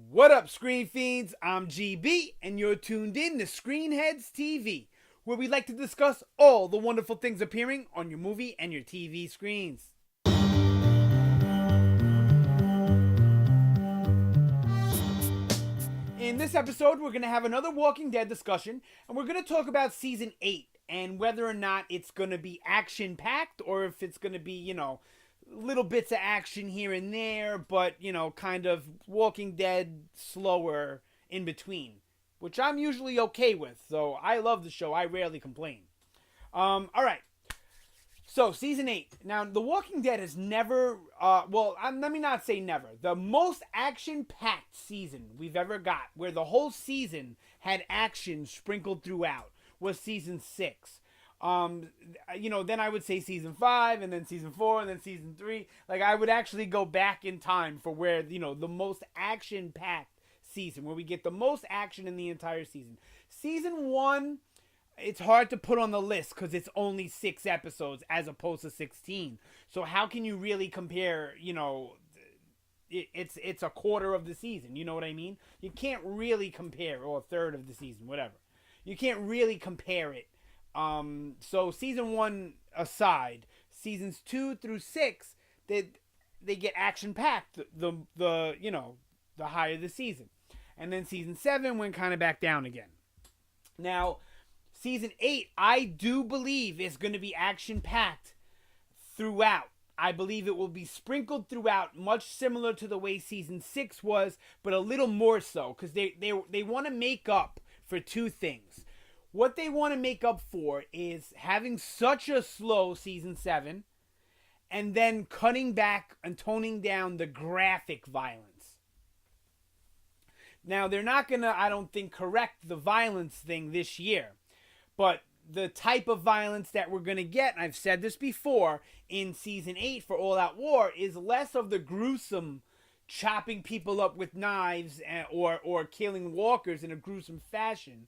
What up, Screen Fiends? I'm GB, and you're tuned in to Headz TV, where we like to discuss all the wonderful things appearing on your movie and your TV screens. In this episode, we're going to have another Walking Dead discussion, and we're going to talk about Season 8 and whether or not it's going to be action-packed or if it's going to be, little bits of action here and there, but, kind of Walking Dead slower in between, which I'm usually okay with. So I love the show. I rarely complain. All right. So, Season 8. Now, The Walking Dead has never, let me not say never. The most action-packed season we've ever got, where the whole season had action sprinkled throughout, was Season 6. Then I would say Season 5, and then Season 4, and then Season 3. Like, I would actually go back in time for where, the most action-packed season, where we get the most action in the entire season. Season 1... it's hard to put on the list because it's only 6 episodes as opposed to 16. So how can you really compare, it's a quarter of the season. You know what I mean? You can't really compare, or a third of the season, whatever. You can't really compare it. So season 1 aside, seasons 2 through 6, they get action packed the higher the season. And then season 7 went kind of back down again. Now, Season 8, I do believe, is going to be action-packed throughout. I believe it will be sprinkled throughout, much similar to the way Season 6 was, but a little more so, because they want to make up for 2 things. What they want to make up for is having such a slow Season 7, and then cutting back and toning down the graphic violence. Now, they're not going to, I don't think, correct the violence thing this year. But the type of violence that we're going to get, and I've said this before, in Season 8 for All Out War, is less of the gruesome chopping people up with knives or killing walkers in a gruesome fashion.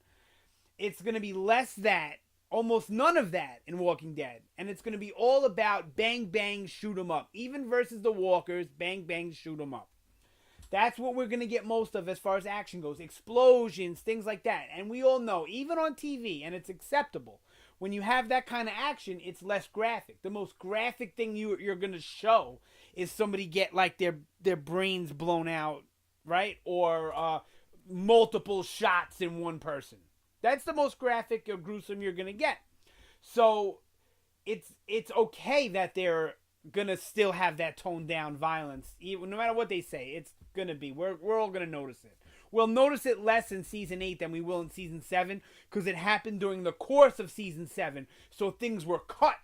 It's going to be less that, almost none of that in Walking Dead. And it's going to be all about bang, bang, shoot 'em up. Even versus the walkers, bang, bang, shoot 'em up. That's what we're going to get most of as far as action goes. Explosions, things like that. And we all know, even on TV, and it's acceptable, when you have that kind of action, it's less graphic. The most graphic thing you're going to show is somebody get like their brains blown out, right? Or multiple shots in one person. That's the most graphic or gruesome you're going to get. So it's okay that they're going to still have that toned down violence. Even, no matter what they say, it's going to be. We're all going to notice it. We'll notice it less in Season 8 than we will in Season 7 because it happened during the course of Season 7. So things were cut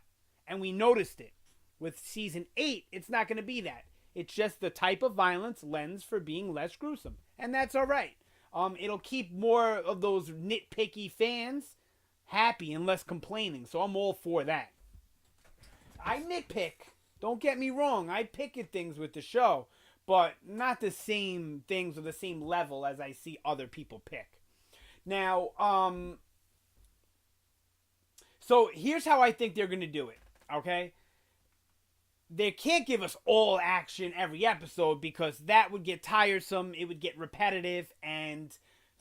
and we noticed it. With Season 8, it's not going to be that. It's just the type of violence lends for being less gruesome. And that's all right. It'll keep more of those nitpicky fans happy and less complaining. So I'm all for that. I nitpick. Don't get me wrong. I pick at things with the show. But not the same things or the same level as I see other people pick. Now, so here's how I think they're going to do it, okay? They can't give us all action every episode because that would get tiresome, it would get repetitive, and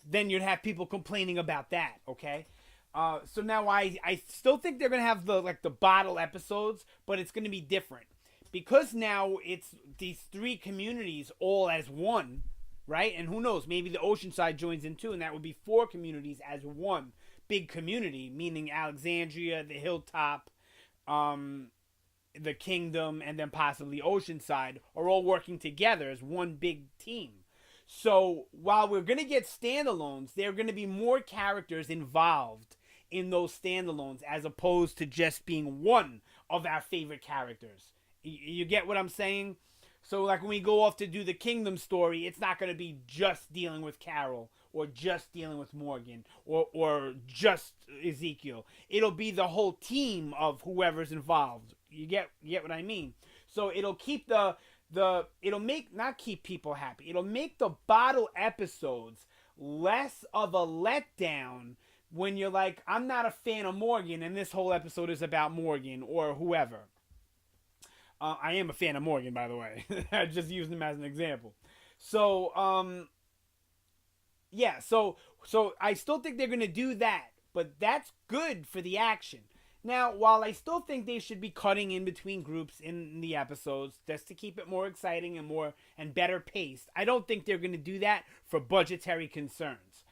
then you'd have people complaining about that, okay? So now I still think they're going to have the bottle episodes, but it's going to be different. Because now it's these 3 communities all as one, right? And who knows, maybe the Oceanside joins in too, and that would be 4 communities as one big community, meaning Alexandria, the Hilltop, the Kingdom, and then possibly Oceanside are all working together as one big team. So while we're going to get standalones, there are going to be more characters involved in those standalones as opposed to just being one of our favorite characters. You get what I'm saying? So like when we go off to do the Kingdom story, it's not going to be just dealing with Carol or just dealing with Morgan or just Ezekiel. It'll be the whole team of whoever's involved. You get what I mean? So it'll keep it'll make, not keep people happy. It'll make the bottle episodes less of a letdown when you're like, I'm not a fan of Morgan and this whole episode is about Morgan or whoever. I am a fan of Morgan, by the way. I just used him as an example. So, Yeah, so I still think they're going to do that, but that's good for the action. Now, while I still think they should be cutting in between groups in the episodes just to keep it more exciting and more and better paced, I don't think they're going to do that for budgetary concerns.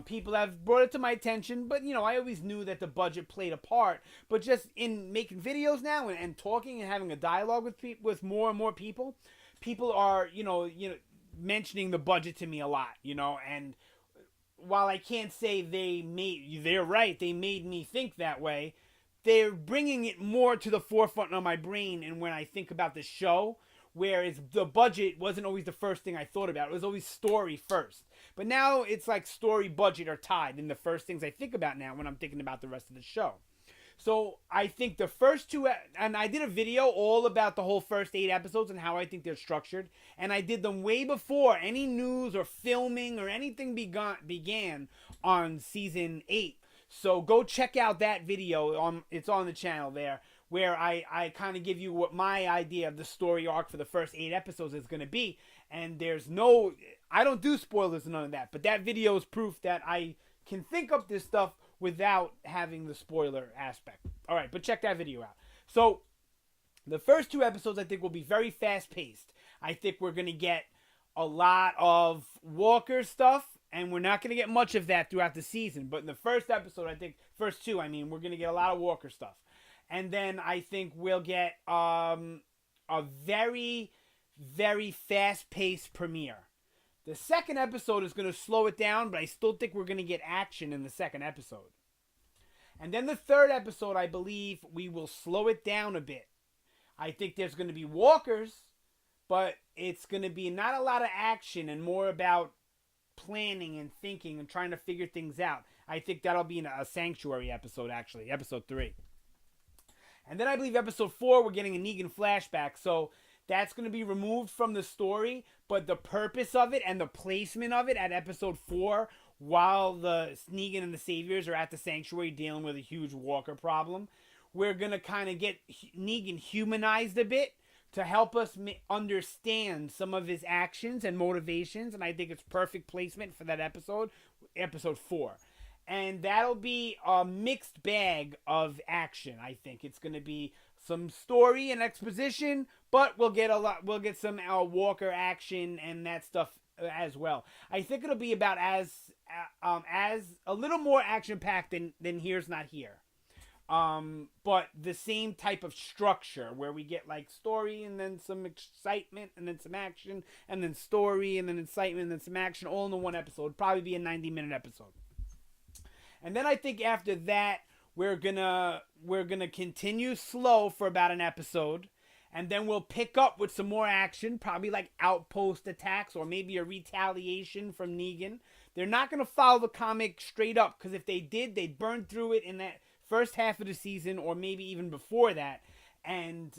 People have brought it to my attention, but I always knew that the budget played a part. But just in making videos now and talking and having a dialogue with more and more people, people are mentioning the budget to me a lot, and while I can't say they're right, they made me think that way. They're bringing it more to the forefront of my brain, and when I think about the show, whereas the budget wasn't always the first thing I thought about. It was always story first. But now it's like story, budget are tied in the first things I think about now when I'm thinking about the rest of the show. So I think the first two, and I did a video all about the whole first 8 episodes and how I think they're structured. And I did them way before any news or filming or anything began on season 8. So go check out that video. It's on the channel there, where I kind of give you what my idea of the story arc for the first 8 episodes is going to be. And I don't do spoilers and none of that. But that video is proof that I can think up this stuff without having the spoiler aspect. All right, but check that video out. So the first 2 episodes I think will be very fast paced. I think we're going to get a lot of Walker stuff, and we're not going to get much of that throughout the season. But in the first episode, first 2, we're going to get a lot of Walker stuff. And then I think we'll get a very, very fast paced premiere. The second episode is going to slow it down, but I still think we're going to get action in the second episode. And then the third episode, I believe we will slow it down a bit. I think there's going to be walkers, but it's going to be not a lot of action and more about planning and thinking and trying to figure things out. I think that'll be in a Sanctuary episode, actually, episode 3. And then I believe episode 4, we're getting a Negan flashback, so that's going to be removed from the story, but the purpose of it and the placement of it at episode 4, while the Negan and the Saviors are at the Sanctuary dealing with a huge Walker problem, we're going to kind of get Negan humanized a bit to help us understand some of his actions and motivations, and I think it's perfect placement for that episode 4. And that'll be a mixed bag of action. I think it's going to be some story and exposition, but we'll get some Walker action and that stuff as well. I think it'll be about as a little more action packed than Here's Not Here. But the same type of structure where we get like story and then some excitement and then some action and then story and then excitement and then some action all in the one episode. It'll probably be a 90-minute episode. And then I think after that, we're gonna continue slow for about an episode, and then we'll pick up with some more action, probably like outpost attacks or maybe a retaliation from Negan. They're not gonna follow the comic straight up, because if they did, they'd burn through it in that first half of the season or maybe even before that. And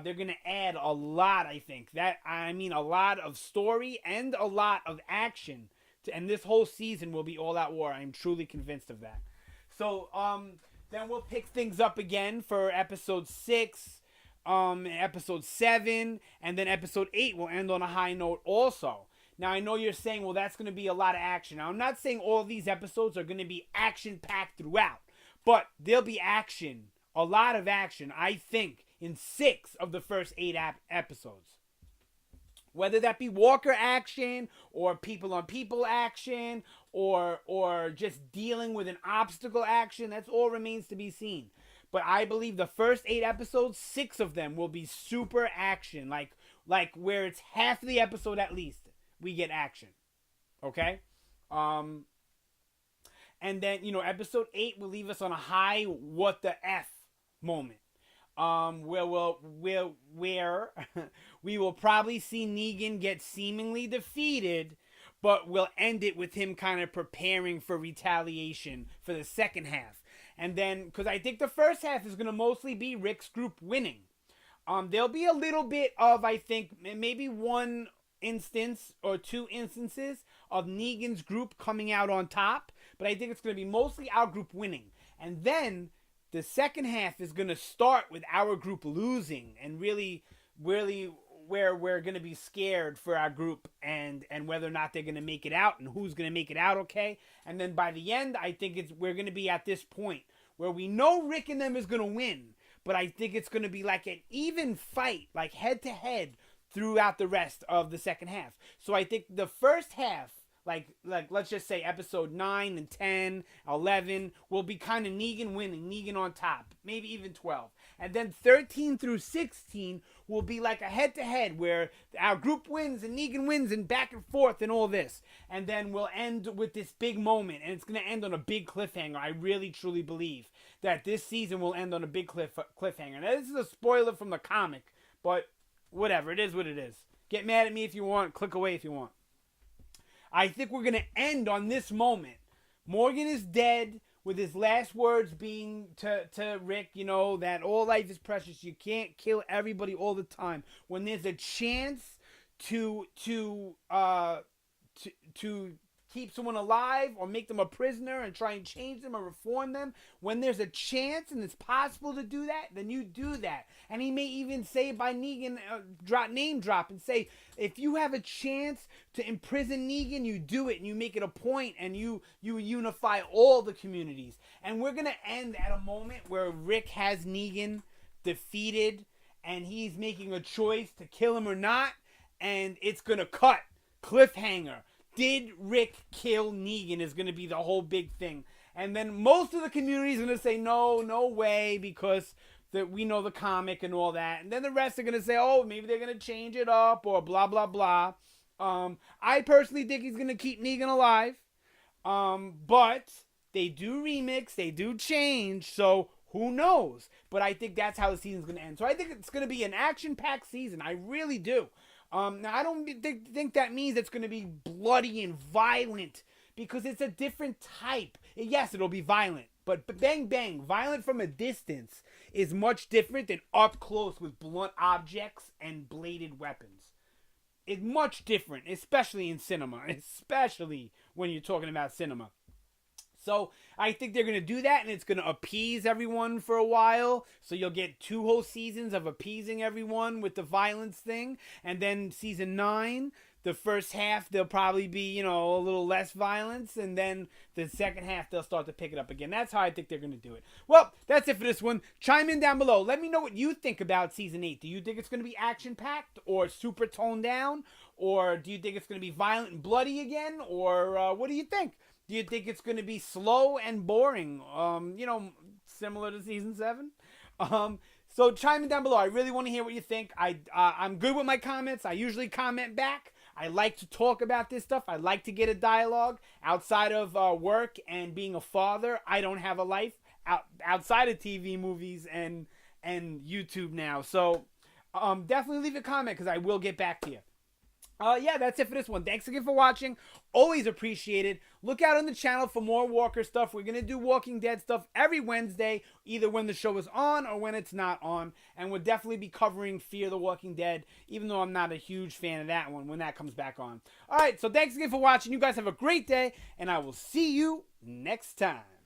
they're gonna add a lot. I think a lot of story and a lot of action. And this whole season will be all out war. I'm truly convinced of that. So then we'll pick things up again for episode 6, episode 7, and then episode 8 will end on a high note also. Now, I know you're saying, well, that's going to be a lot of action. Now, I'm not saying all of these episodes are going to be action-packed throughout, but there'll be action, a lot of action, I think, in 6 of the first 8 episodes. Whether that be Walker action or people-on-people action or just dealing with an obstacle action, that's all remains to be seen. But I believe the first 8 episodes, 6 of them will be super action. Like where it's half of the episode at least, we get action. Okay? And then, episode 8 will leave us on a high what the F moment. Where we will probably see Negan get seemingly defeated, but we'll end it with him kind of preparing for retaliation for the second half. And then, because I think the first half is going to mostly be Rick's group winning. There'll be a little bit of, I think, maybe 1 instance or 2 instances of Negan's group coming out on top, but I think it's going to be mostly our group winning. And then the second half is going to start with our group losing and really where we're gonna be scared for our group and whether or not they're gonna make it out and who's gonna make it out okay. And then by the end, I think we're gonna be at this point where we know Rick and them is gonna win, but I think it's gonna be like an even fight, like head to head throughout the rest of the second half. So I think the first half, like let's just say episode 9 and 10, 11 will be kind of Negan winning, Negan on top, maybe even 12. And then 13 through 16 will be like a head-to-head where our group wins and Negan wins and back and forth and all this. And then we'll end with this big moment, and it's going to end on a big cliffhanger. I really, truly believe that this season will end on a big cliffhanger. Now, this is a spoiler from the comic, but whatever. It is what it is. Get mad at me if you want. Click away if you want. I think we're going to end on this moment. Morgan is dead, with his last words being to Rick, you know, that all life is precious. You can't kill everybody all the time. When there's a chance to keep someone alive or make them a prisoner and try and change them or reform them, when there's a chance and it's possible to do that, then you do that. And he may even say by Negan, name drop and say, if you have a chance to imprison Negan, you do it and you make it a point and you unify all the communities. And we're going to end at a moment where Rick has Negan defeated and he's making a choice to kill him or not, and it's going to cut. Cliffhanger. Did Rick kill Negan is going to be the whole big thing. And then most of the community is going to say, no way, because we know the comic and all that. And then the rest are going to say, oh, maybe they're going to change it up or blah, blah, blah. I personally think he's going to keep Negan alive. But they do remix, they do change, so who knows? But I think that's how the season's going to end. So I think it's going to be an action-packed season. I really do. Now, I don't think that means it's going to be bloody and violent, because it's a different type. Yes, it'll be violent, but bang, bang, violent from a distance is much different than up close with blunt objects and bladed weapons. It's much different, especially in cinema, especially when you're talking about cinema. So I think they're going to do that, and it's going to appease everyone for a while. So you'll get 2 whole seasons of appeasing everyone with the violence thing. And then season 9, the first half, there'll probably be, a little less violence. And then the second half, they'll start to pick it up again. That's how I think they're going to do it. Well, that's it for this one. Chime in down below. Let me know what you think about season 8. Do you think it's going to be action-packed or super toned down? Or do you think it's going to be violent and bloody again? Or what do you think? Do you think it's going to be slow and boring? Similar to season 7? So chime in down below. I really want to hear what you think. I'm good with my comments. I usually comment back. I like to talk about this stuff. I like to get a dialogue outside of work and being a father. I don't have a life outside of TV, movies, and YouTube now. So definitely leave a comment, because I will get back to you. Yeah, that's it for this one. Thanks again for watching. Always appreciated. Look out on the channel for more Walker stuff. We're going to do Walking Dead stuff every Wednesday, either when the show is on or when it's not on. And we'll definitely be covering Fear the Walking Dead, even though I'm not a huge fan of that one when that comes back on. All right, so thanks again for watching. You guys have a great day, and I will see you next time.